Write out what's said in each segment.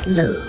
move.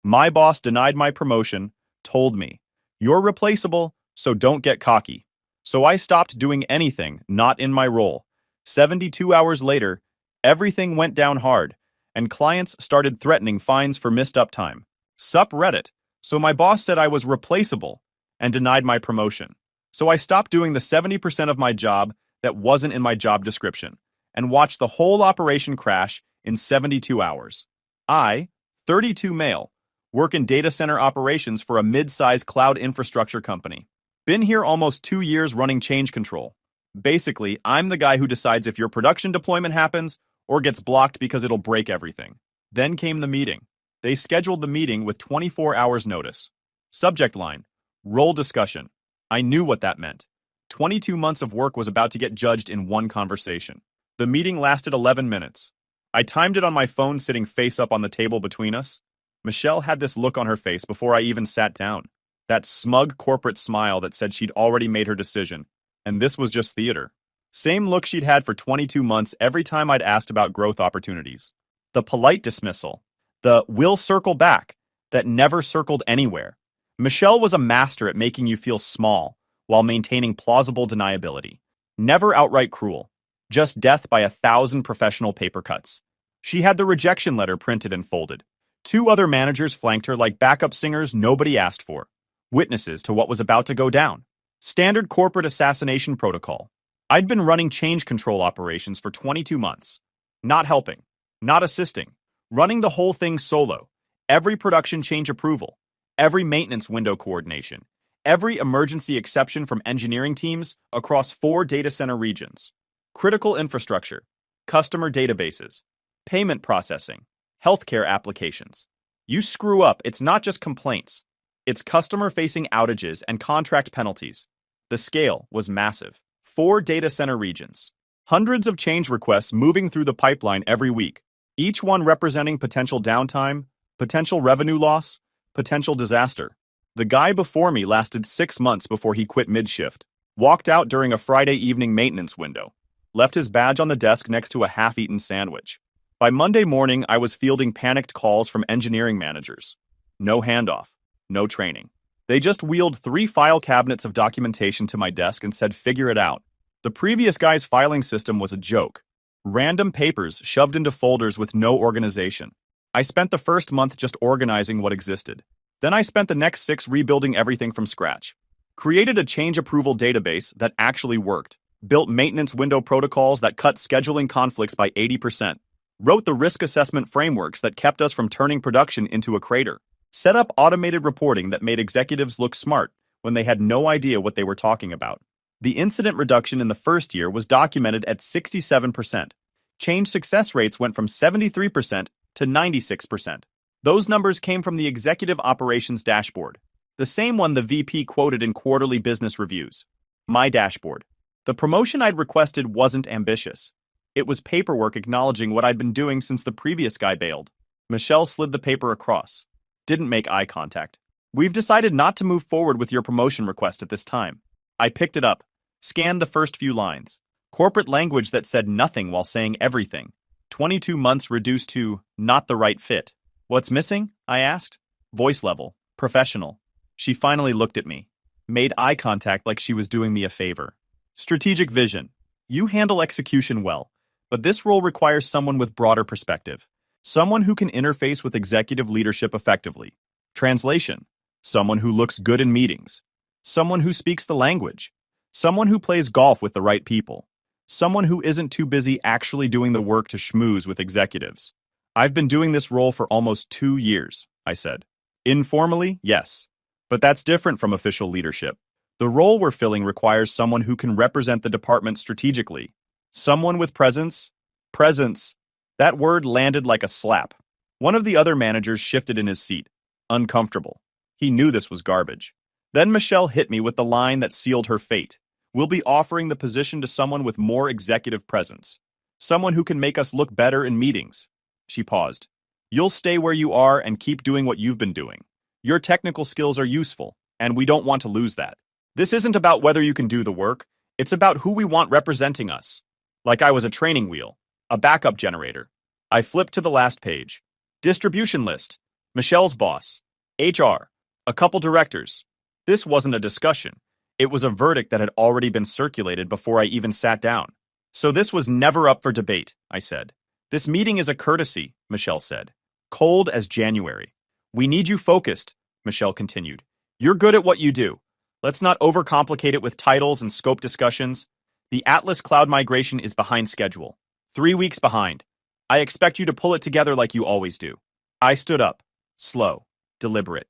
My boss denied my promotion, told me, "You're replaceable, so don't get cocky." So I stopped doing anything not in my role. 72 hours later, everything went down hard, and clients started threatening fines for missed uptime. Sup Reddit. So my boss said I was replaceable and denied my promotion. So I stopped doing the 70% of my job that wasn't in my job description and watched the whole operation crash in 72 hours. I, 32 male, work in data center operations for a mid-size cloud infrastructure company. Been here almost 2 years running change control. Basically, I'm the guy who decides if your production deployment happens or gets blocked because it'll break everything. Then came the meeting. They scheduled the meeting with 24 hours notice. Subject line, role discussion. I knew what that meant. 22 months of work was about to get judged in one conversation. The meeting lasted 11 minutes. I timed it on my phone sitting face up on the table between us. Michelle had this look on her face before I even sat down. That smug corporate smile that said she'd already made her decision, and this was just theater. Same look she'd had for 22 months every time I'd asked about growth opportunities. The polite dismissal. The "we'll circle back" that never circled anywhere. Michelle was a master at making you feel small while maintaining plausible deniability. Never outright cruel. Just death by 1,000 professional paper cuts. She had the rejection letter printed and folded. 2 other managers flanked her like backup singers nobody asked for. Witnesses to what was about to go down. Standard corporate assassination protocol. I'd been running change control operations for 22 months. Not helping. Not assisting. Running the whole thing solo. Every production change approval. Every maintenance window coordination. Every emergency exception from engineering teams across 4 data center regions. Critical infrastructure. Customer databases. Payment processing. Healthcare applications. You screw up, it's not just complaints. It's customer-facing outages and contract penalties. The scale was massive. 4 data center regions. Hundreds of change requests moving through the pipeline every week, each one representing potential downtime, potential revenue loss, potential disaster. The guy before me lasted 6 months before he quit mid-shift, walked out during a Friday evening maintenance window, left his badge on the desk next to a half-eaten sandwich. By Monday morning, I was fielding panicked calls from engineering managers. No handoff. No training. They just wheeled 3 file cabinets of documentation to my desk and said, "Figure it out." The previous guy's filing system was a joke. Random papers shoved into folders with no organization. I spent the first month just organizing what existed. Then I spent the next 6 rebuilding everything from scratch. Created a change approval database that actually worked. Built maintenance window protocols that cut scheduling conflicts by 80%. Wrote the risk assessment frameworks that kept us from turning production into a crater. Set up automated reporting that made executives look smart when they had no idea what they were talking about. The incident reduction in the first year was documented at 67%. Change success rates went from 73% to 96%. Those numbers came from the Executive Operations Dashboard, the same one the VP quoted in quarterly business reviews. My dashboard. The promotion I'd requested wasn't ambitious. It was paperwork acknowledging what I'd been doing since the previous guy bailed. Michelle slid the paper across. Didn't make eye contact. "We've decided not to move forward with your promotion request at this time." I picked it up, scanned the first few lines. Corporate language that said nothing while saying everything. 22 months reduced to not the right fit. "What's missing?" I asked. Voice level, professional. She finally looked at me, made eye contact like she was doing me a favor. "Strategic vision. You handle execution well, but this role requires someone with broader perspective. Someone who can interface with executive leadership effectively. Translation. Someone who looks good in meetings. Someone who speaks the language. Someone who plays golf with the right people. Someone who isn't too busy actually doing the work to schmooze with executives." "I've been doing this role for almost 2 years," I said. "Informally, yes. But that's different from official leadership. The role we're filling requires someone who can represent the department strategically. Someone with presence. Presence. That word landed like a slap. One of the other managers shifted in his seat, uncomfortable. He knew this was garbage. Then Michelle hit me with the line that sealed her fate. "We'll be offering the position to someone with more executive presence. Someone who can make us look better in meetings." She paused. "You'll stay where you are and keep doing what you've been doing. Your technical skills are useful, and we don't want to lose that. This isn't about whether you can do the work, it's about who we want representing us." Like I was a training wheel, a backup generator. I flipped to the last page. Distribution list. Michelle's boss. HR. A couple directors. This wasn't a discussion. It was a verdict that had already been circulated before I even sat down. So this was never up for debate, I said. This meeting is a courtesy, Michelle said. Cold as January. We need you focused, Michelle continued. You're good at what you do. Let's not overcomplicate it with titles and scope discussions. The Atlas cloud migration is behind schedule. 3 weeks behind. I expect you to pull it together like you always do. I stood up. Slow. Deliberate.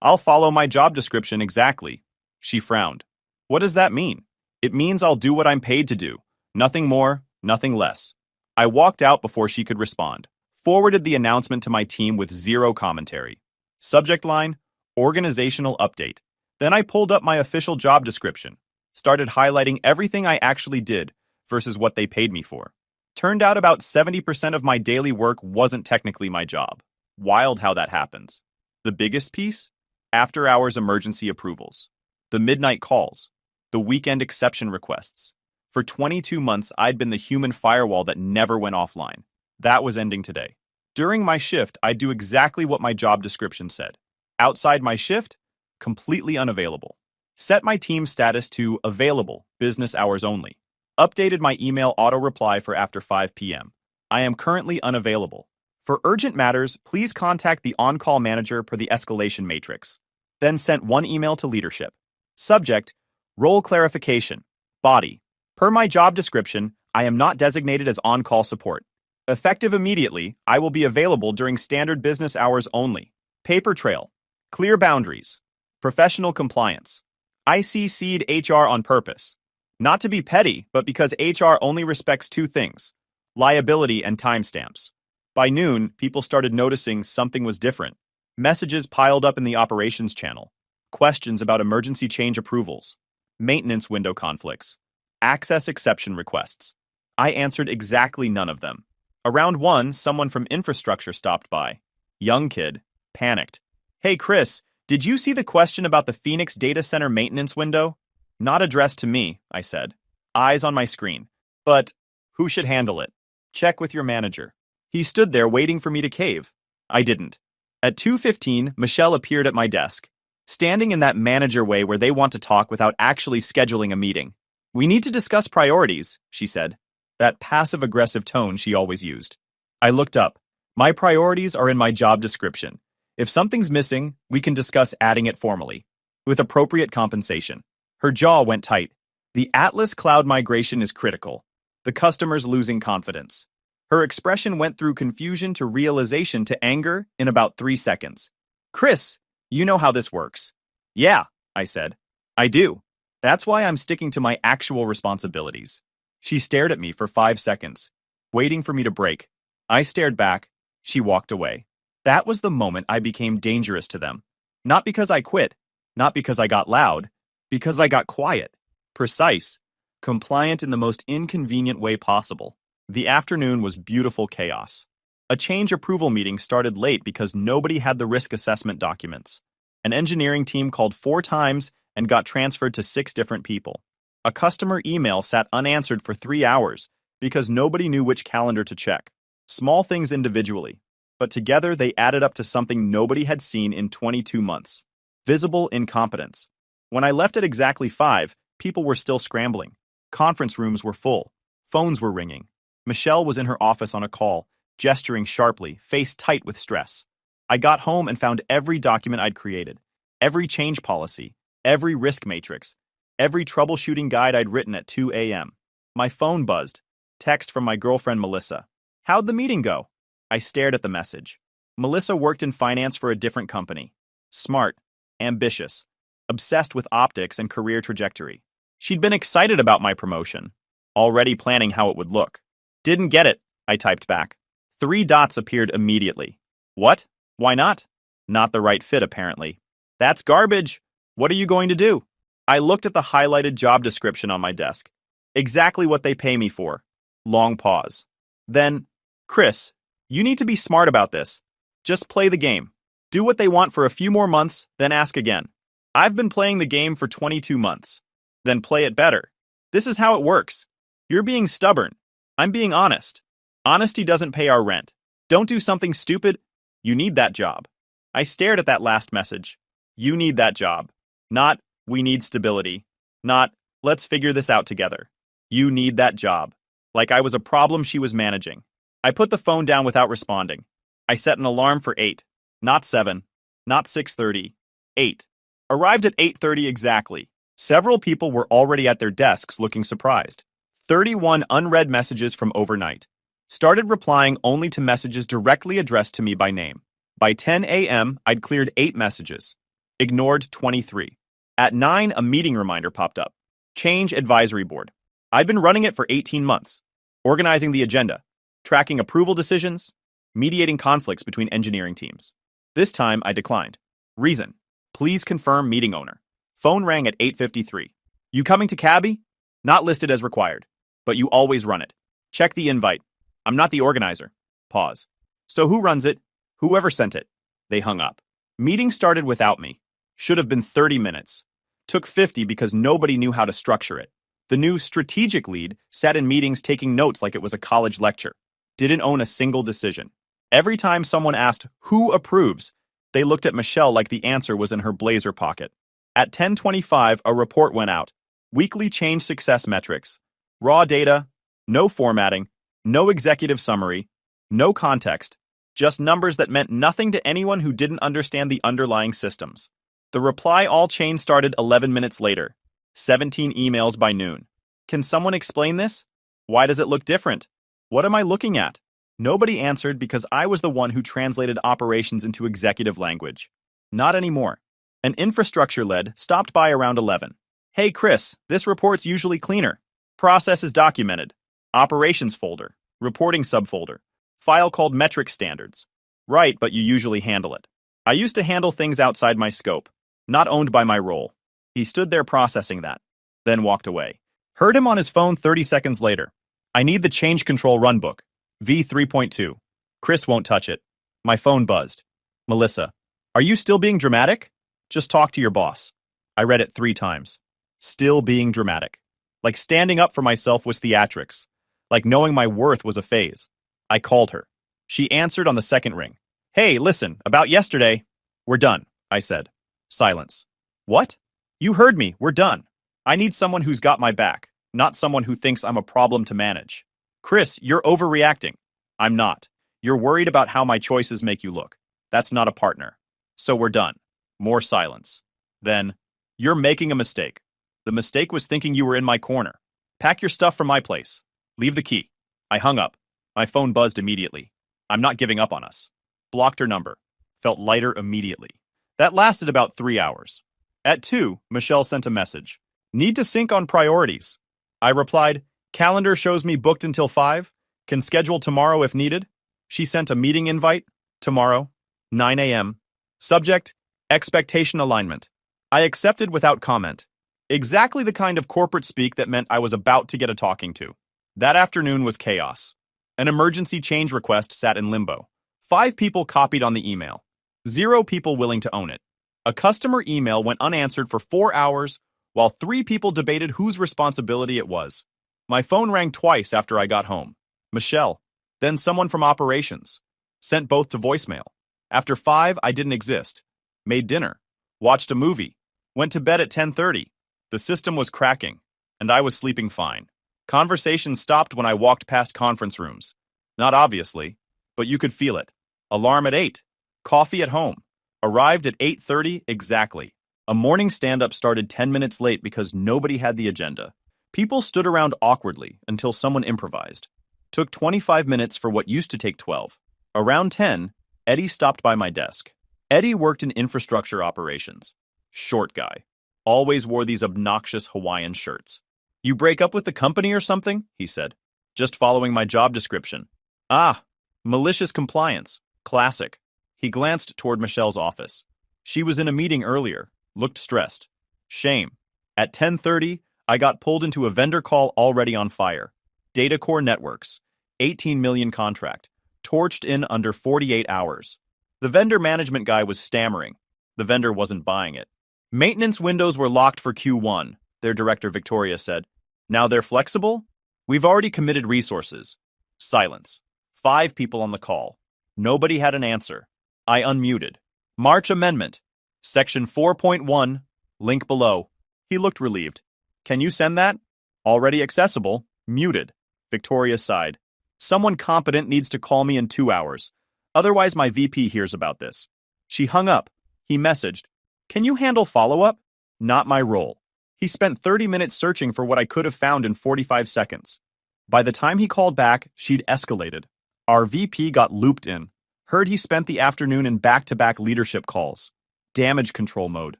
I'll follow my job description exactly. She frowned. What does that mean? It means I'll do what I'm paid to do. Nothing more, nothing less. I walked out before she could respond. Forwarded the announcement to my team with zero commentary. Subject line, organizational update. Then I pulled up my official job description. Started highlighting everything I actually did versus what they paid me for. Turned out about 70% of my daily work wasn't technically my job. Wild how that happens. The biggest piece? After-hours emergency approvals. The midnight calls. The weekend exception requests. For 22 months, I'd been the human firewall that never went offline. That was ending today. During my shift, I'd do exactly what my job description said. Outside my shift, completely unavailable. Set my team status to available, business hours only. Updated my email auto-reply for after 5 p.m. I am currently unavailable. For urgent matters, please contact the on-call manager per the escalation matrix. Then sent one email to leadership. Subject, role clarification. Body. Per my job description, I am not designated as on-call support. Effective immediately, I will be available during standard business hours only. Paper trail. Clear boundaries. Professional compliance. I CC'd HR on purpose. Not to be petty, but because HR only respects two things: liability and timestamps. By noon, people started noticing something was different. Messages piled up in the operations channel. Questions about emergency change approvals. Maintenance window conflicts. Access exception requests. I answered exactly none of them. Around 1, someone from infrastructure stopped by. Young kid. Panicked. Hey Chris, did you see the question about the Phoenix data center maintenance window? Not addressed to me, I said. Eyes on my screen. But who should handle it? Check with your manager. He stood there waiting for me to cave. I didn't. At 2:15, Michelle appeared at my desk, standing in that manager way where they want to talk without actually scheduling a meeting. We need to discuss priorities, she said. That passive-aggressive tone she always used. I looked up. My priorities are in my job description. If something's missing, we can discuss adding it formally, with appropriate compensation. Her jaw went tight. The Atlas cloud migration is critical. The customer's losing confidence. Her expression went through confusion to realization to anger in about 3 seconds. Chris, you know how this works. Yeah, I said. I do. That's why I'm sticking to my actual responsibilities. She stared at me for 5 seconds, waiting for me to break. I stared back. She walked away. That was the moment I became dangerous to them. Not because I quit, not because I got loud, because I got quiet, precise, compliant in the most inconvenient way possible. The afternoon was beautiful chaos. A change approval meeting started late because nobody had the risk assessment documents. An engineering team called 4 times and got transferred to 6 different people. A customer email sat unanswered for 3 hours because nobody knew which calendar to check. Small things individually, but together they added up to something nobody had seen in 22 months. Visible incompetence. When I left at exactly 5, people were still scrambling. Conference rooms were full. Phones were ringing. Michelle was in her office on a call, gesturing sharply, face tight with stress. I got home and found every document I'd created, every change policy, every risk matrix, every troubleshooting guide I'd written at 2 a.m. My phone buzzed. Text from my girlfriend Melissa. How'd the meeting go? I stared at the message. Melissa worked in finance for a different company. Smart, ambitious, obsessed with optics and career trajectory. She'd been excited about my promotion, already planning how it would look. Didn't get it, I typed back. 3 dots appeared immediately. What? Why not? Not the right fit, apparently. That's garbage. What are you going to do? I looked at the highlighted job description on my desk. Exactly what they pay me for. Long pause. Then, Chris, you need to be smart about this. Just play the game. Do what they want for a few more months, then ask again. I've been playing the game for 22 months. Then play it better. This is how it works. You're being stubborn. I'm being honest. Honesty doesn't pay our rent. Don't do something stupid. You need that job. I stared at that last message. You need that job. Not, we need stability. Not, let's figure this out together. You need that job. Like I was a problem she was managing. I put the phone down without responding. I set an alarm for 8. Not 7. Not 6:30. 8. Arrived at 8:30 exactly. Several people were already at their desks looking surprised. 31 unread messages from overnight. Started replying only to messages directly addressed to me by name. By 10 a.m., I'd cleared 8 messages. Ignored 23. At 9, a meeting reminder popped up. Change Advisory Board. I'd been running it for 18 months. Organizing the agenda. Tracking approval decisions. Mediating conflicts between engineering teams. This time, I declined. Reason. Please confirm meeting owner. Phone rang at 8:53. You coming to Cabby? Not listed as required. But you always run it. Check the invite. I'm not the organizer. Pause. So who runs it? Whoever sent it. They hung up. Meeting started without me. Should have been 30 minutes. Took 50 because nobody knew how to structure it. The new strategic lead sat in meetings taking notes like it was a college lecture. Didn't own a single decision. Every time someone asked, who approves, they looked at Michelle like the answer was in her blazer pocket. At 10:25, a report went out. Weekly change success metrics. Raw data, no formatting, no executive summary, no context, just numbers that meant nothing to anyone who didn't understand the underlying systems. The reply all chain started 11 minutes later. 17 emails by noon. Can someone explain this? Why does it look different? What am I looking at? Nobody answered because I was the one who translated operations into executive language. Not anymore. An infrastructure lead stopped by around 11. Hey Chris, this report's usually cleaner. Process is documented. Operations folder. Reporting subfolder. File called metric standards. Right, but you usually handle it. I used to handle things outside my scope, not owned by my role. He stood there processing that, then walked away. Heard him on his phone 30 seconds later. I need the change control runbook. V3.2. Chris won't touch it. My phone buzzed. Melissa, are you still being dramatic? Just talk to your boss. I read it 3 times. Still being dramatic. Like standing up for myself was theatrics. Like knowing my worth was a phase. I called her. She answered on the second ring. Hey, listen, about yesterday. We're done, I said. Silence. What? You heard me, we're done. I need someone who's got my back, not someone who thinks I'm a problem to manage. Chris, you're overreacting. I'm not. You're worried about how my choices make you look. That's not a partner. So we're done. More silence. Then, you're making a mistake. The mistake was thinking you were in my corner. Pack your stuff from my place. Leave the key. I hung up. My phone buzzed immediately. I'm not giving up on us. Blocked her number. Felt lighter immediately. That lasted about 3 hours. At 2, Michelle sent a message. Need to sync on priorities. I replied, calendar shows me booked until 5. Can schedule tomorrow if needed. She sent a meeting invite. Tomorrow, 9 a.m. Subject, expectation alignment. I accepted without comment. Exactly the kind of corporate speak that meant I was about to get a talking to. That afternoon was chaos. An emergency change request sat in limbo. 5 people copied on the email. 0 people willing to own it. A customer email went unanswered for 4 hours, while 3 people debated whose responsibility it was. My phone rang twice after I got home. Michelle, then someone from operations. Sent both to voicemail. After 5, I didn't exist. Made dinner. Watched a movie. Went to bed at 10:30. The system was cracking, and I was sleeping fine. Conversation stopped when I walked past conference rooms. Not obviously, but you could feel it. Alarm at 8. Coffee at home. Arrived at 8:30 exactly. A morning stand-up started 10 minutes late because nobody had the agenda. People stood around awkwardly until someone improvised. Took 25 minutes for what used to take 12. Around 10, Eddie stopped by my desk. Eddie worked in infrastructure operations. Short guy. Always wore these obnoxious Hawaiian shirts. You break up with the company or something? He said. Just following my job description. Ah, malicious compliance. Classic. He glanced toward Michelle's office. She was in a meeting earlier. Looked stressed. Shame. At 10:30, I got pulled into a vendor call already on fire. Datacore Networks. 18 million contract. Torched in under 48 hours. The vendor management guy was stammering. The vendor wasn't buying it. Maintenance windows were locked for Q1, their director Victoria said. Now they're flexible? We've already committed resources. Silence. 5 people on the call. Nobody had an answer. I unmuted. March Amendment. Section 4.1. Link below. He looked relieved. Can you send that? Already accessible. Muted. Victoria sighed. Someone competent needs to call me in 2 hours. Otherwise my VP hears about this. She hung up. He messaged. Can you handle follow-up? Not my role. He spent 30 minutes searching for what I could have found in 45 seconds. By the time he called back, she'd escalated. Our VP got looped in. Heard he spent the afternoon in back-to-back leadership calls. Damage control mode.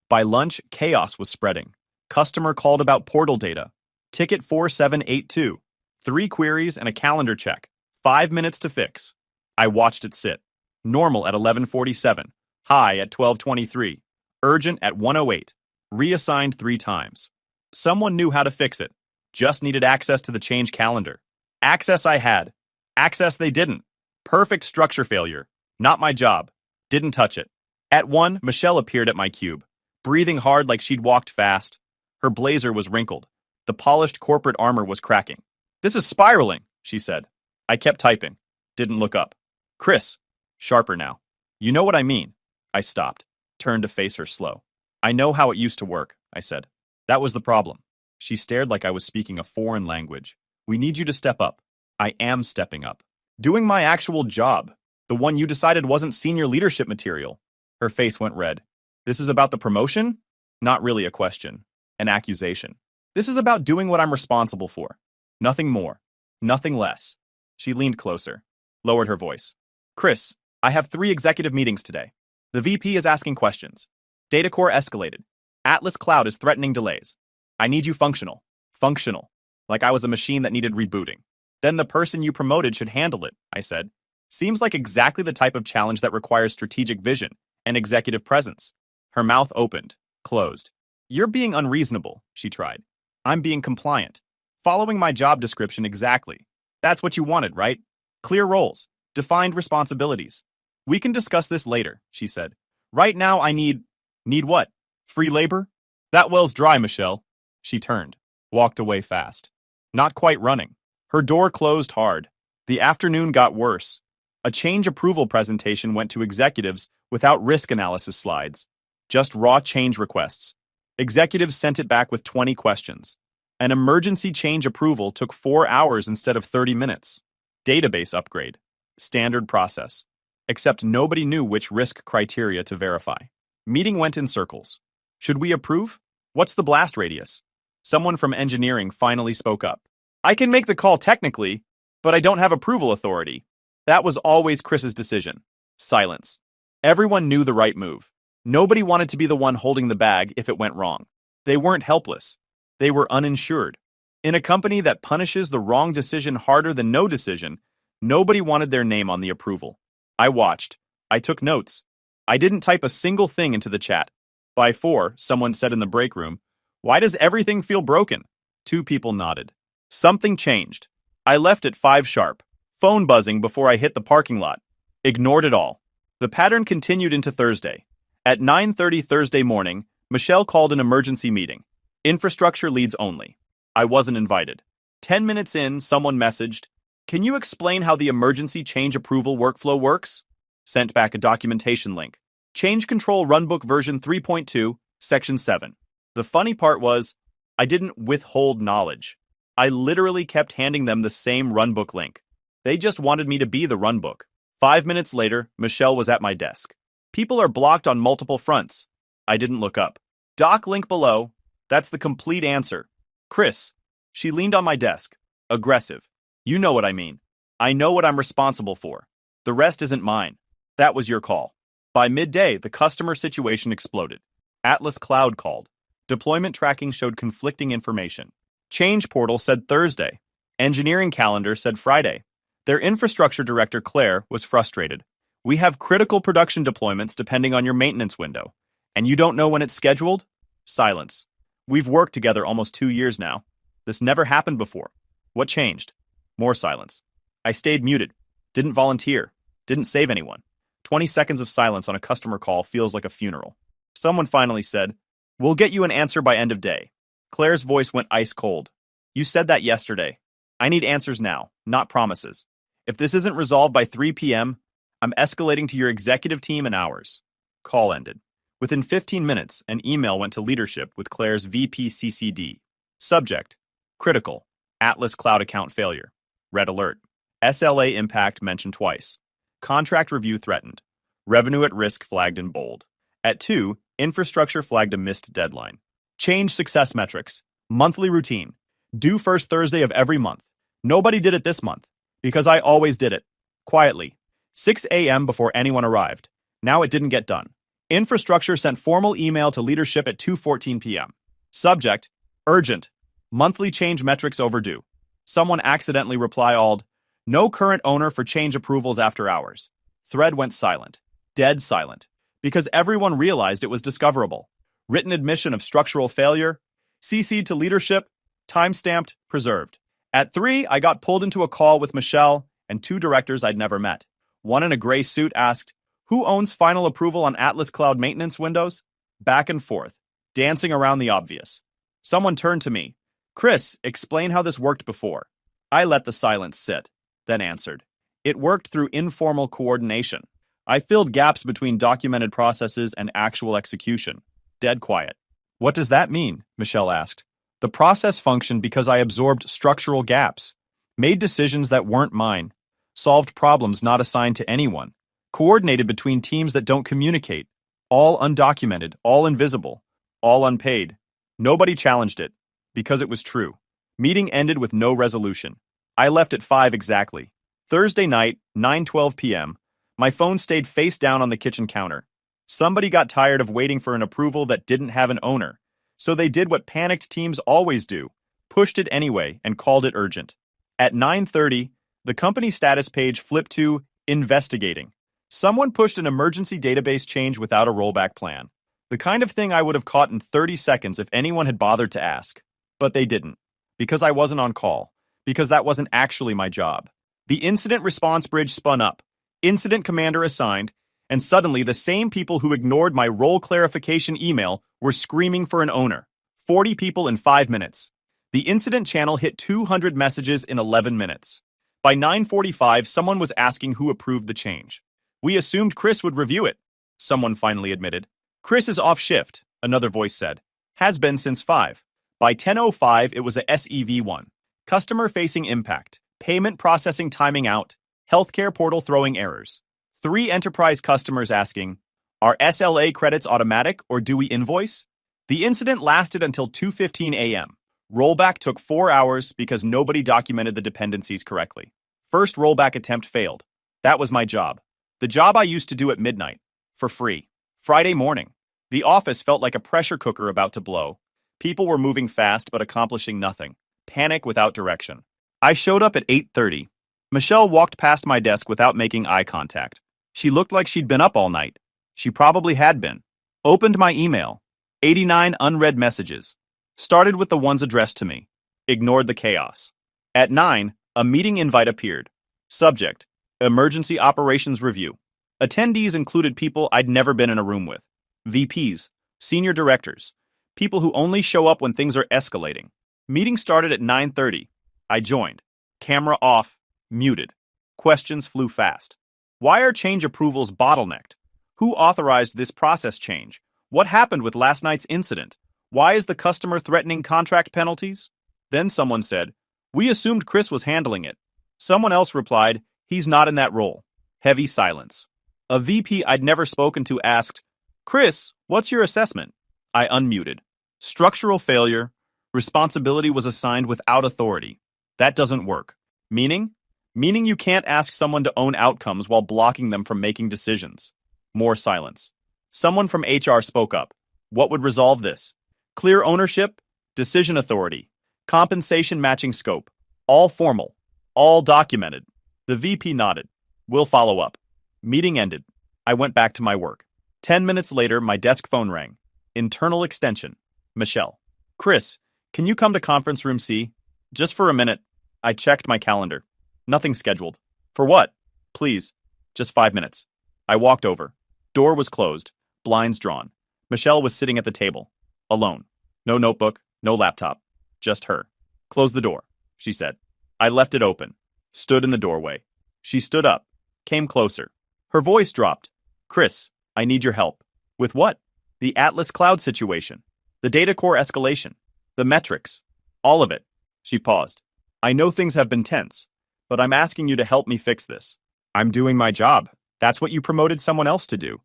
By lunch, chaos was spreading. Customer called about portal data. Ticket 4782. 3 queries and a calendar check. 5 minutes to fix. I watched it sit. Normal at 11:47. High at 12:23. Urgent at 1:08. Reassigned 3 times. Someone knew how to fix it. Just needed access to the change calendar. Access I had. Access they didn't. Perfect structure failure. Not my job. Didn't touch it. At 1, Michelle appeared at my cube, breathing hard like she'd walked fast. Her blazer was wrinkled. The polished corporate armor was cracking. This is spiraling, she said. I kept typing. Didn't look up. Chris. Sharper now. You know what I mean. I stopped. Turned to face her slow. I know how it used to work, I said. That was the problem. She stared like I was speaking a foreign language. We need you to step up. I am stepping up. Doing my actual job. The one you decided wasn't senior leadership material. Her face went red. This is about the promotion? Not really a question. An accusation. This is about doing what I'm responsible for. Nothing more. Nothing less. She leaned closer. Lowered her voice. Chris, I have 3 executive meetings today. The VP is asking questions. Data core escalated. Atlas Cloud is threatening delays. I need you functional. Functional. Like I was a machine that needed rebooting. Then the person you promoted should handle it, I said. Seems like exactly the type of challenge that requires strategic vision and executive presence. Her mouth opened, closed. You're being unreasonable, she tried. I'm being compliant. Following my job description exactly. That's what you wanted, right? Clear roles. Defined responsibilities. We can discuss this later, she said. Right now I need what? Free labor? That well's dry, Michelle. She turned, walked away fast. Not quite running. Her door closed hard. The afternoon got worse. A change approval presentation went to executives without risk analysis slides. Just raw change requests. Executives sent it back with 20 questions. An emergency change approval took 4 hours instead of 30 minutes. Database upgrade. Standard process. Except nobody knew which risk criteria to verify. Meeting went in circles. Should we approve? What's the blast radius? Someone from engineering finally spoke up. I can make the call technically, but I don't have approval authority. That was always Chris's decision. Silence. Everyone knew the right move. Nobody wanted to be the one holding the bag if it went wrong. They weren't helpless. They were uninsured. In a company that punishes the wrong decision harder than no decision, nobody wanted their name on the approval. I watched. I took notes. I didn't type a single thing into the chat. By 4, someone said in the break room, "Why does everything feel broken?" 2 people nodded. Something changed. I left at 5 sharp. Phone buzzing before I hit the parking lot. Ignored it all. The pattern continued into Thursday. At 9:30 Thursday morning, Michelle called an emergency meeting. Infrastructure leads only. I wasn't invited. 10 minutes in, someone messaged, "Can you explain how the emergency change approval workflow works?" Sent back a documentation link. Change Control Runbook version 3.2, section 7. The funny part was, I didn't withhold knowledge. I literally kept handing them the same runbook link. They just wanted me to be the runbook. 5 minutes later, Michelle was at my desk. People are blocked on multiple fronts. I didn't look up. Doc link below. That's the complete answer. Chris. She leaned on my desk. Aggressive. You know what I mean. I know what I'm responsible for. The rest isn't mine. That was your call. By midday, the customer situation exploded. Atlas Cloud called. Deployment tracking showed conflicting information. Change portal said Thursday. Engineering calendar said Friday. Their infrastructure director, Claire, was frustrated. We have critical production deployments depending on your maintenance window. And you don't know when it's scheduled? Silence. We've worked together almost 2 years now. This never happened before. What changed? More silence. I stayed muted. Didn't volunteer. Didn't save anyone. 20 seconds of silence on a customer call feels like a funeral. Someone finally said, "We'll get you an answer by end of day." Claire's voice went ice cold. "You said that yesterday. I need answers now, not promises. If this isn't resolved by 3 p.m., I'm escalating to your executive team in hours. Call ended. Within 15 minutes, an email went to leadership with Claire's VP CCD. Subject: critical. Atlas Cloud account failure. Red alert. SLA impact mentioned twice. Contract review threatened. Revenue at risk flagged in bold. At 2, infrastructure flagged a missed deadline. Change success metrics. Monthly routine. Due first Thursday of every month. Nobody did it this month, because I always did it. Quietly. 6 a.m. before anyone arrived. Now it didn't get done. Infrastructure sent formal email to leadership at 2:14 p.m. Subject: urgent. Monthly change metrics overdue. Someone accidentally reply-alled, no current owner for change approvals after hours. Thread went silent. Dead silent. Because everyone realized it was discoverable. Written admission of structural failure. CC'd to leadership. Timestamped. Preserved. At 3, I got pulled into a call with Michelle and 2 directors I'd never met. One in a gray suit asked, who owns final approval on Atlas Cloud maintenance windows? Back and forth, dancing around the obvious. Someone turned to me. Chris, explain how this worked before. I let the silence sit, then answered. It worked through informal coordination. I filled gaps between documented processes and actual execution. Dead quiet. What does that mean? Michelle asked. The process functioned because I absorbed structural gaps, made decisions that weren't mine, solved problems not assigned to anyone, coordinated between teams that don't communicate, all undocumented, all invisible, all unpaid. Nobody challenged it, because it was true. Meeting ended with no resolution. I left at 5 exactly. Thursday night, 9:12 p.m., my phone stayed face down on the kitchen counter. Somebody got tired of waiting for an approval that didn't have an owner, so they did what panicked teams always do, pushed it anyway and called it urgent. At 9:30, the company status page flipped to investigating. Someone pushed an emergency database change without a rollback plan. The kind of thing I would have caught in 30 seconds if anyone had bothered to ask. But they didn't. Because I wasn't on call. Because that wasn't actually my job. The incident response bridge spun up. Incident commander assigned, and suddenly the same people who ignored my role clarification email were screaming for an owner. 40 people in 5 minutes. The incident channel hit 200 messages in 11 minutes. By 9:45, someone was asking who approved the change. We assumed Chris would review it, someone finally admitted. Chris is off shift, another voice said. Has been since 5. By 10:05, it was a SEV1. Customer-facing impact, payment processing timing out, healthcare portal throwing errors. 3 enterprise customers asking, are SLA credits automatic or do we invoice? The incident lasted until 2:15 a.m. Rollback took 4 hours because nobody documented the dependencies correctly. First rollback attempt failed. That was my job. The job I used to do at midnight. For free. Friday morning. The office felt like a pressure cooker about to blow. People were moving fast but accomplishing nothing. Panic without direction. I showed up at 8:30. Michelle walked past my desk without making eye contact. She looked like she'd been up all night. She probably had been. Opened my email. 89 unread messages. Started with the ones addressed to me. Ignored the chaos. At 9, a meeting invite appeared. Subject: Emergency Operations Review. Attendees included people I'd never been in a room with. VPs, senior directors, people who only show up when things are escalating. Meeting started at 9:30. I joined. Camera off, muted. Questions flew fast. Why are change approvals bottlenecked? Who authorized this process change? What happened with last night's incident? Why is the customer threatening contract penalties? Then someone said, we assumed Chris was handling it. Someone else replied, he's not in that role. Heavy silence. A VP I'd never spoken to asked, Chris, what's your assessment? I unmuted. Structural failure. Responsibility was assigned without authority. That doesn't work. Meaning? Meaning you can't ask someone to own outcomes while blocking them from making decisions. More silence. Someone from HR spoke up. What would resolve this? Clear ownership, decision authority, compensation matching scope. All formal. All documented. The VP nodded. We'll follow up. Meeting ended. I went back to my work. 10 minutes later, my desk phone rang. Internal extension. Michelle. Chris, can you come to conference room C? Just for a minute. I checked my calendar. Nothing scheduled. For what? Please. Just 5 minutes. I walked over. Door was closed. Blinds drawn. Michelle was sitting at the table. Alone. No notebook. No laptop. Just her. Close the door, she said. I left it open. Stood in the doorway. She stood up, came closer. Her voice dropped. Chris, I need your help. With what? The Atlas Cloud situation. The data core escalation. The metrics. All of it. She paused. I know things have been tense, but I'm asking you to help me fix this. I'm doing my job. That's what you promoted someone else to do.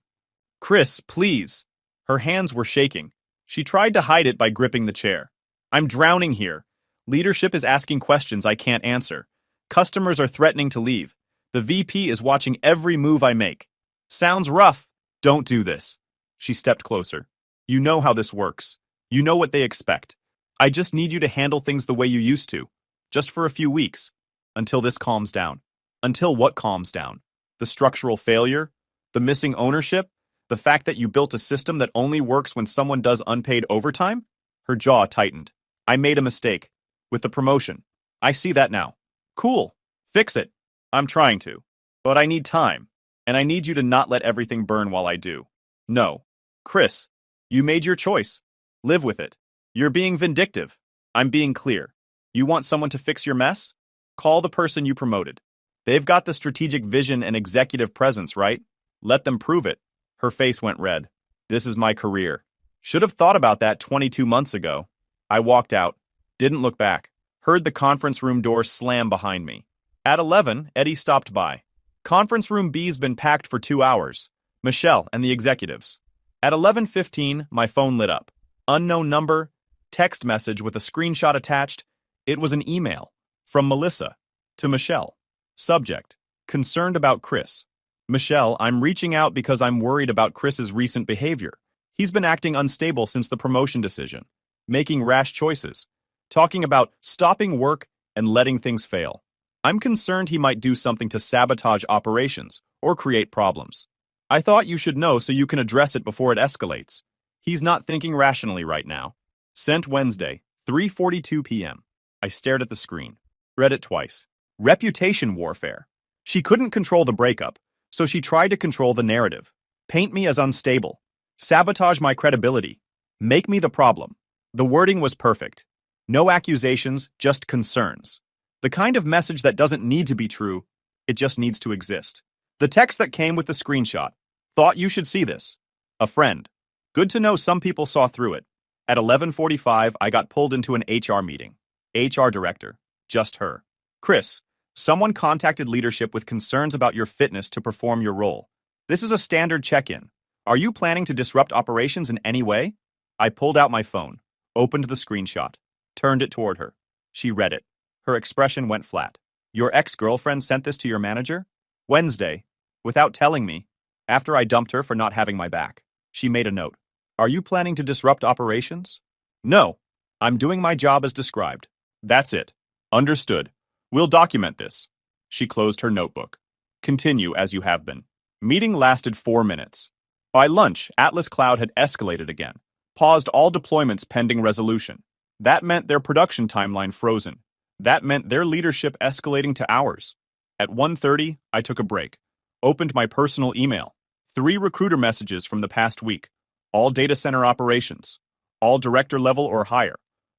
Chris, please. Her hands were shaking. She tried to hide it by gripping the chair. I'm drowning here. Leadership is asking questions I can't answer. Customers are threatening to leave. The VP is watching every move I make. Sounds rough. Don't do this. She stepped closer. You know how this works. You know what they expect. I just need you to handle things the way you used to. Just for a few weeks. Until this calms down. Until what calms down? The structural failure? The missing ownership? The fact that you built a system that only works when someone does unpaid overtime? Her jaw tightened. I made a mistake. With the promotion. I see that now. Cool. Fix it. I'm trying to. But I need time. And I need you to not let everything burn while I do. No. Chris, you made your choice. Live with it. You're being vindictive. I'm being clear. You want someone to fix your mess? Call the person you promoted. They've got the strategic vision and executive presence, right? Let them prove it. Her face went red. This is my career. Should have thought about that 22 months ago. I walked out. Didn't look back. Heard the conference room door slam behind me. At 11, Eddie stopped by. Conference room B's been packed for 2 hours. Michelle and the executives. At 11:15, my phone lit up. Unknown number, text message with a screenshot attached. It was an email. From Melissa. To Michelle. Subject. Concerned about Chris. Michelle, I'm reaching out because I'm worried about Chris's recent behavior. He's been acting unstable since the promotion decision. Making rash choices. Talking about stopping work and letting things fail. I'm concerned he might do something to sabotage operations or create problems. I thought you should know so you can address it before it escalates. He's not thinking rationally right now. Sent Wednesday, 3:42 p.m. I stared at the screen. Read it twice. Reputation warfare. She couldn't control the breakup, so she tried to control the narrative. Paint me as unstable. Sabotage my credibility. Make me the problem. The wording was perfect. No accusations, just concerns. The kind of message that doesn't need to be true, it just needs to exist. The text that came with the screenshot. Thought you should see this. A friend. Good to know some people saw through it. At 11:45, I got pulled into an HR meeting. HR director. Just her. Chris, someone contacted leadership with concerns about your fitness to perform your role. This is a standard check-in. Are you planning to disrupt operations in any way? I pulled out my phone, opened the screenshot, turned it toward her. She read it. Her expression went flat. Your ex-girlfriend sent this to your manager? Wednesday. Without telling me. After I dumped her for not having my back. She made a note. Are you planning to disrupt operations? No. I'm doing my job as described. That's it. Understood. We'll document this. She closed her notebook. Continue as you have been. Meeting lasted 4 minutes. By lunch, Atlas Cloud had escalated again. Paused all deployments pending resolution. That meant their production timeline frozen. That meant their leadership escalating to hours. At 1:30, I took a break. Opened my personal email. 3 recruiter messages from the past week. All data center operations. All director level or higher.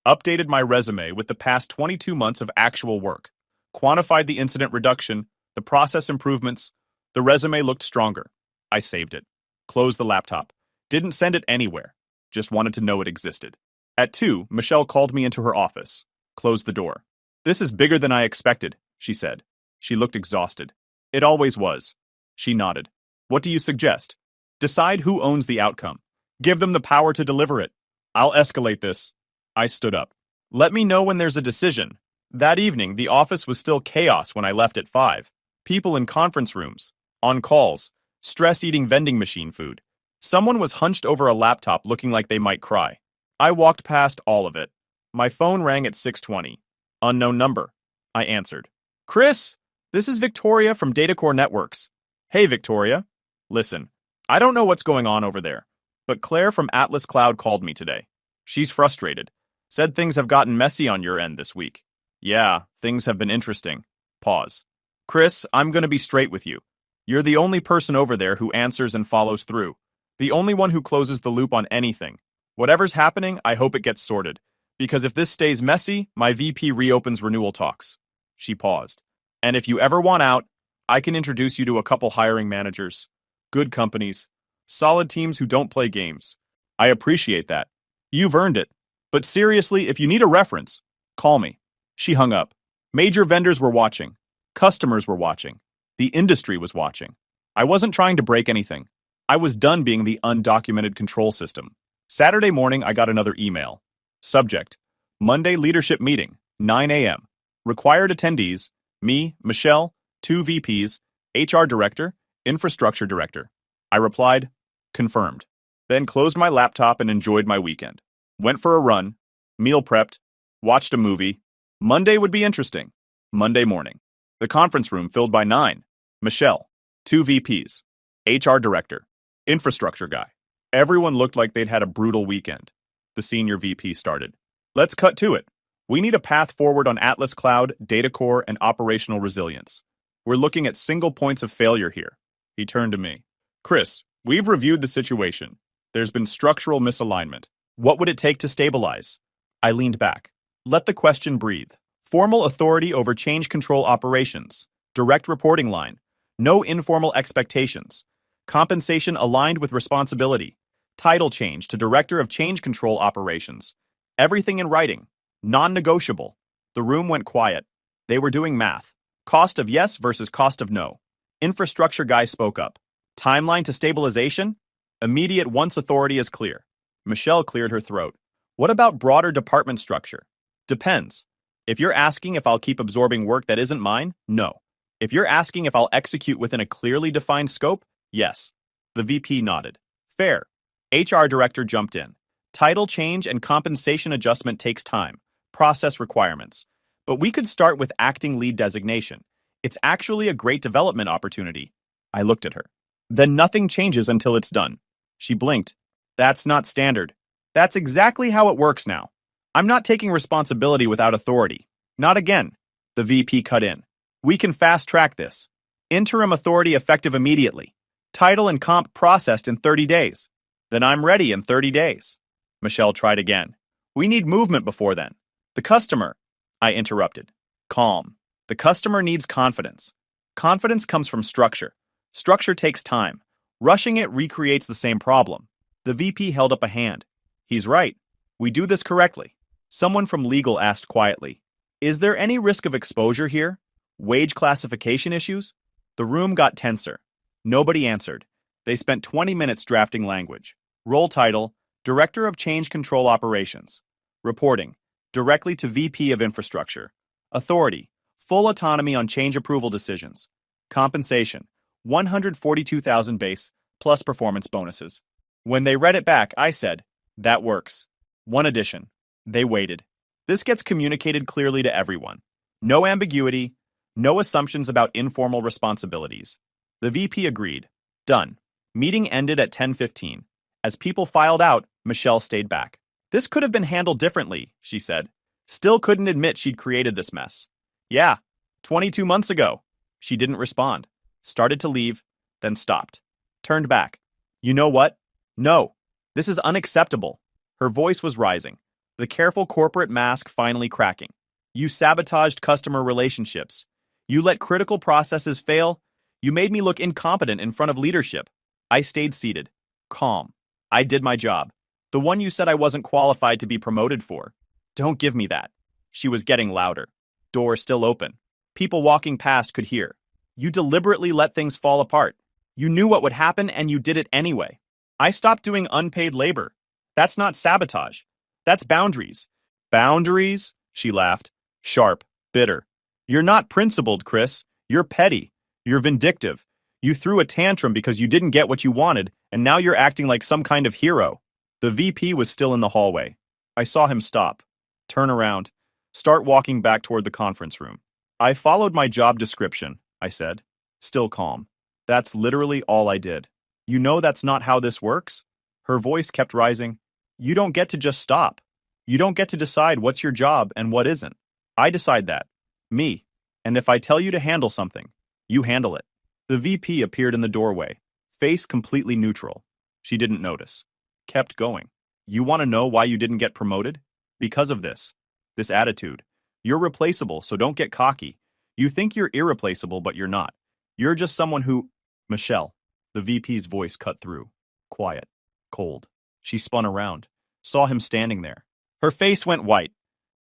Updated my resume with the past 22 months of actual work. Quantified the incident reduction, the process improvements. The resume looked stronger. I saved it. Closed the laptop. Didn't send it anywhere. Just wanted to know it existed. At 2, Michelle called me into her office. Closed the door. This is bigger than I expected, she said. She looked exhausted. It always was. She nodded. What do you suggest? Decide who owns the outcome. Give them the power to deliver it. I'll escalate this. I stood up. Let me know when there's a decision. That evening, the office was still chaos when I left at 5. People in conference rooms, on calls, stress-eating vending machine food. Someone was hunched over a laptop looking like they might cry. I walked past all of it. My phone rang at 6:20. Unknown number. I answered. Chris, this is Victoria from Datacore Networks. Hey, Victoria. Listen, I don't know what's going on over there, but Claire from Atlas Cloud called me today. She's frustrated. Said things have gotten messy on your end this week. Yeah, things have been interesting. Pause. Chris, I'm going to be straight with you. You're the only person over there who answers and follows through. The only one who closes the loop on anything. Whatever's happening, I hope it gets sorted. Because if this stays messy, my VP reopens renewal talks. She paused. And if you ever want out, I can introduce you to a couple hiring managers. Good companies. Solid teams who don't play games. I appreciate that. You've earned it. But seriously, if you need a reference, call me. She hung up. Major vendors were watching. Customers were watching. The industry was watching. I wasn't trying to break anything. I was done being the undocumented control system. Saturday morning, I got another email. Subject: Monday leadership meeting, 9 a.m. Required attendees: me, Michelle, 2 VPs, HR director, infrastructure director. I replied, confirmed. Then closed my laptop and enjoyed my weekend. Went for a run, meal prepped, watched a movie. Monday would be interesting. Monday morning. The conference room filled by 9. Michelle, 2 VPs, HR director, infrastructure guy. Everyone looked like they'd had a brutal weekend. The senior VP started. Let's cut to it. We need a path forward on Atlas Cloud, data core, and operational resilience. We're looking at single points of failure here. He turned to me. Chris, we've reviewed the situation. There's been structural misalignment. What would it take to stabilize? I leaned back. Let the question breathe. Formal authority over change control operations. Direct reporting line. No informal expectations. Compensation aligned with responsibility. Title change to Director of Change Control Operations. Everything in writing. Non-negotiable. The room went quiet. They were doing math. Cost of yes versus cost of no. Infrastructure guy spoke up. Timeline to stabilization? Immediate once authority is clear. Michelle cleared her throat. What about broader department structure? Depends. If you're asking if I'll keep absorbing work that isn't mine, no. If you're asking if I'll execute within a clearly defined scope, yes. The VP nodded. Fair. HR director jumped in. Title change and compensation adjustment takes time. Process requirements. But we could start with acting lead designation. It's actually a great development opportunity. I looked at her. Then nothing changes until it's done. She blinked. That's not standard. That's exactly how it works now. I'm not taking responsibility without authority. Not again. The VP cut in. We can fast track this. Interim authority effective immediately. Title and comp processed in 30 days. Then I'm ready in 30 days. Michelle tried again. We need movement before then. The customer. I interrupted. Calm. The customer needs confidence. Confidence comes from structure. Structure takes time. Rushing it recreates the same problem. The VP held up a hand. He's right. We do this correctly. Someone from legal asked quietly, is there any risk of exposure here? Wage classification issues? The room got tenser. Nobody answered. They spent 20 minutes drafting language. Role title, Director of Change Control Operations. Reporting, directly to VP of Infrastructure. Authority, full autonomy on change approval decisions. Compensation, $142,000 base, plus performance bonuses. When they read it back, I said, that works. One addition. They waited. This gets communicated clearly to everyone. No ambiguity, no assumptions about informal responsibilities. The VP agreed. Done. Meeting ended at 10:15. As people filed out, Michelle stayed back. This could have been handled differently, she said. Still couldn't admit she'd created this mess. Yeah, 22 months ago. She didn't respond. Started to leave, then stopped. Turned back. You know what? No. This is unacceptable. Her voice was rising. The careful corporate mask finally cracking. You sabotaged customer relationships. You let critical processes fail. You made me look incompetent in front of leadership. I stayed seated, calm. I did my job. The one you said I wasn't qualified to be promoted for. Don't give me that. She was getting louder. Door still open. People walking past could hear. You deliberately let things fall apart. You knew what would happen and you did it anyway. I stopped doing unpaid labor. That's not sabotage. That's boundaries. Boundaries? She laughed. Sharp, bitter. You're not principled, Chris. You're petty. You're vindictive. You threw a tantrum because you didn't get what you wanted, and now you're acting like some kind of hero. The VP was still in the hallway. I saw him stop, turn around, start walking back toward the conference room. I followed my job description, I said, still calm. That's literally all I did. You know that's not how this works? Her voice kept rising. You don't get to just stop. You don't get to decide what's your job and what isn't. I decide that. Me. And if I tell you to handle something, you handle it. The VP appeared in the doorway, face completely neutral. She didn't notice. Kept going. You want to know why you didn't get promoted? Because of this. This attitude. You're replaceable, so don't get cocky. You think you're irreplaceable, but you're not. You're just someone who... Michelle. The VP's voice cut through. Quiet. Cold. She spun around. Saw him standing there. Her face went white.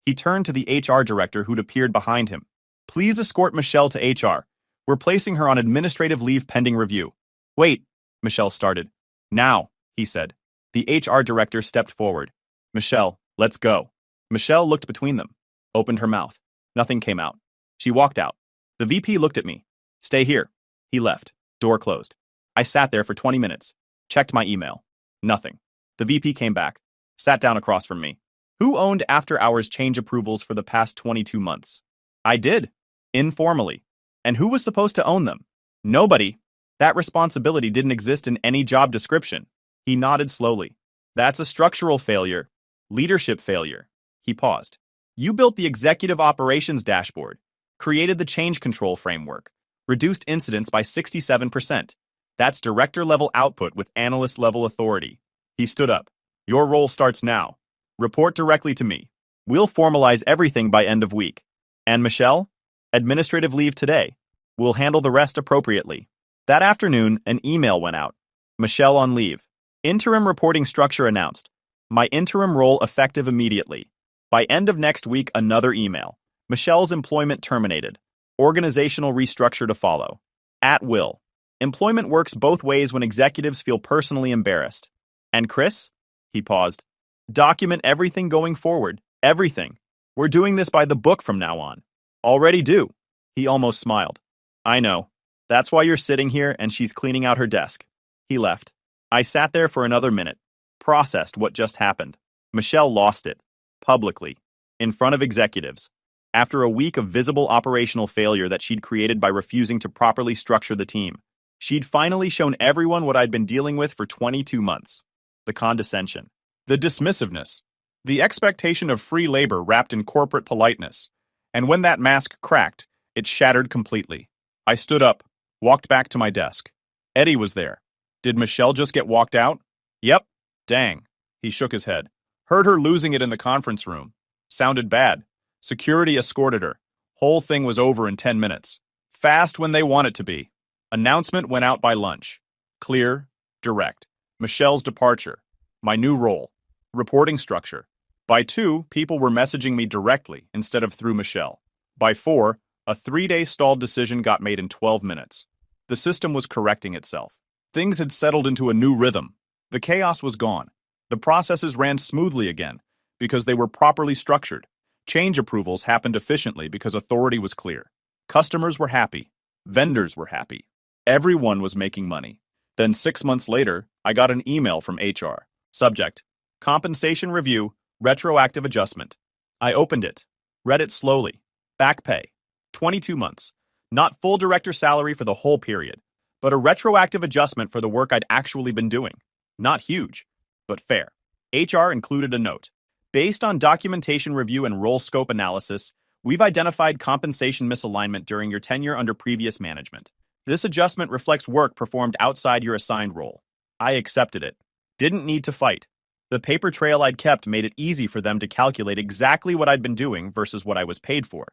He turned to the HR director who'd appeared behind him. Please escort Michelle to HR. We're placing her on administrative leave pending review. Wait, Michelle started. Now, he said. The HR director stepped forward. Michelle, let's go. Michelle looked between them. Opened her mouth. Nothing came out. She walked out. The VP looked at me. Stay here. He left. Door closed. I sat there for 20 minutes. Checked my email. Nothing. The VP came back. Sat down across from me. Who owned after-hours change approvals for the past 22 months? I did. Informally. And who was supposed to own them? Nobody. That responsibility didn't exist in any job description. He nodded slowly. That's a structural failure. Leadership failure. He paused. You built the executive operations dashboard, created the change control framework, reduced incidents by 67%. That's director-level output with analyst-level authority. He stood up. Your role starts now. Report directly to me. We'll formalize everything by end of week. And Michelle? Administrative leave today. We'll handle the rest appropriately. That afternoon, an email went out. Michelle on leave. Interim reporting structure announced. My interim role effective immediately. By end of next week, another email. Michelle's employment terminated. Organizational restructure to follow. At will. Employment works both ways when executives feel personally embarrassed. And Chris? He paused. Document everything going forward. Everything. We're doing this by the book from now on. Already do. He almost smiled. I know. That's why you're sitting here and she's cleaning out her desk. He left. I sat there for another minute. Processed what just happened. Michelle lost it. Publicly. In front of executives. After a week of visible operational failure that she'd created by refusing to properly structure the team. She'd finally shown everyone what I'd been dealing with for 22 months. The condescension. The dismissiveness. The expectation of free labor wrapped in corporate politeness. And when that mask cracked, it shattered completely. I stood up, walked back to my desk. Eddie was there. Did Michelle just get walked out? Yep. Dang. He shook his head. Heard her losing it in the conference room. Sounded bad. Security escorted her. Whole thing was over in 10 minutes. Fast when they want it to be. Announcement went out by lunch. Clear, direct. Michelle's departure. My new role. Reporting structure. By 2, people were messaging me directly instead of through Michelle. By 4, a 3-day stalled decision got made in 12 minutes. The system was correcting itself. Things had settled into a new rhythm. The chaos was gone. The processes ran smoothly again because they were properly structured. Change approvals happened efficiently because authority was clear. Customers were happy. Vendors were happy. Everyone was making money. Then 6 months later, I got an email from HR. Subject: Compensation Review, Retroactive Adjustment. I opened it. Read it slowly. Back pay. 22 months. Not full director salary for the whole period, but a retroactive adjustment for the work I'd actually been doing. Not huge, but fair. HR included a note. Based on documentation review and role scope analysis, we've identified compensation misalignment during your tenure under previous management. This adjustment reflects work performed outside your assigned role. I accepted it. Didn't need to fight. The paper trail I'd kept made it easy for them to calculate exactly what I'd been doing versus what I was paid for.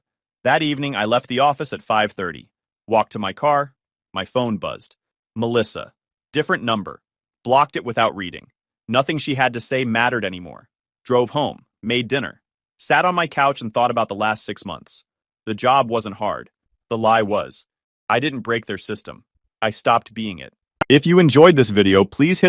That evening, I left the office at 5:30. Walked to my car. My phone buzzed. Melissa. Different number. Blocked it without reading. Nothing she had to say mattered anymore. Drove home. Made dinner. Sat on my couch and thought about the last 6 months. The job wasn't hard. The lie was. I didn't break their system. I stopped being it. If you enjoyed this video, please hit that